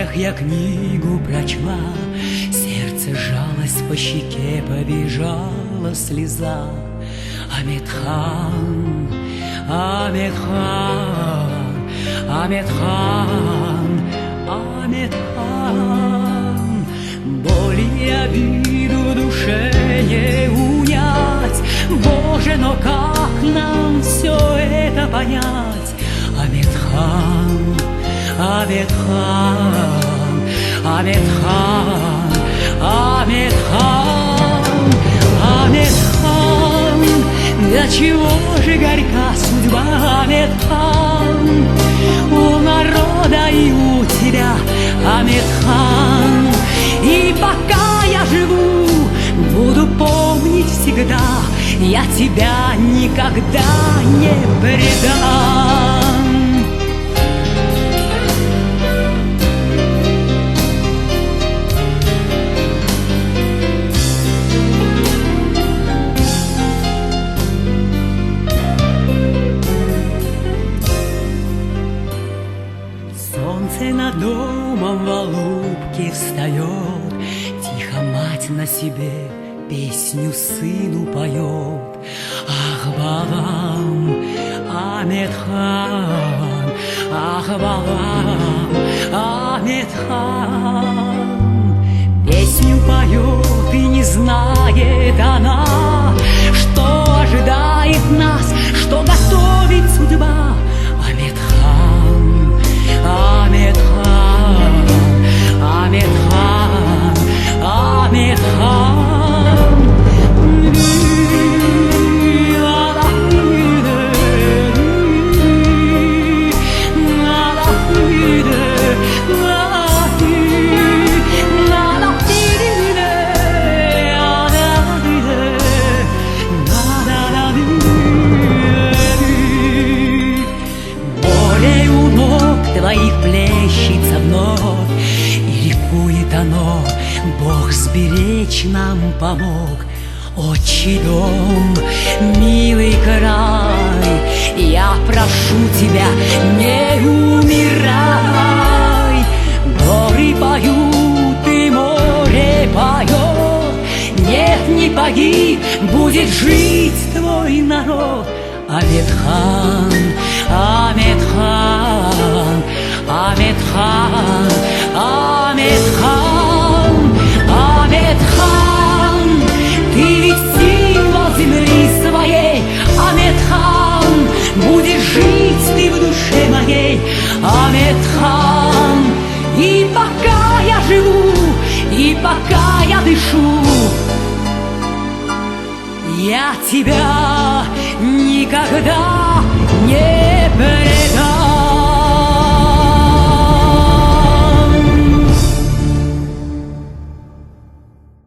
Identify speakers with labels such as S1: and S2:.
S1: Эх, я книгу прочла, сердце сжалось, по щеке побежала слеза. Амедхан, Амедхан, Амедхан, Амедхан. Боль и обиду в душе не унять. Боже, но как нам все это понять? Амедхан, Амедхан, Амедхан, Амедхан, Амедхан. До чего же горька судьба, Амедхан, у народа и у тебя, Амедхан. И пока я живу, буду помнить всегда, я тебя никогда не предам. Солнце над домом в алубке встает, тихо мать на себе песню сыну поет. Ах, балам, Амедхан, ах, балам, Амедхан. Песню поет и не знает она, что ожидает нас, что готовит судьба. Амедхан, Амедхан, Амедхан, Амедхан. Твоих плещется вновь, и ликует оно, Бог сберечь нам помог. Отчий дом, милый край, я прошу тебя, не умирай. Горы поют и море поет, нет, не погиб, будет жить твой народ. Амедхан, Амедхан, Амедхан, Амедхан, Амедхан. Ты ведь символ земли своей, Амедхан. Будешь жить ты в душе моей, Амедхан. И пока я живу, и пока я дышу, я тебя никогда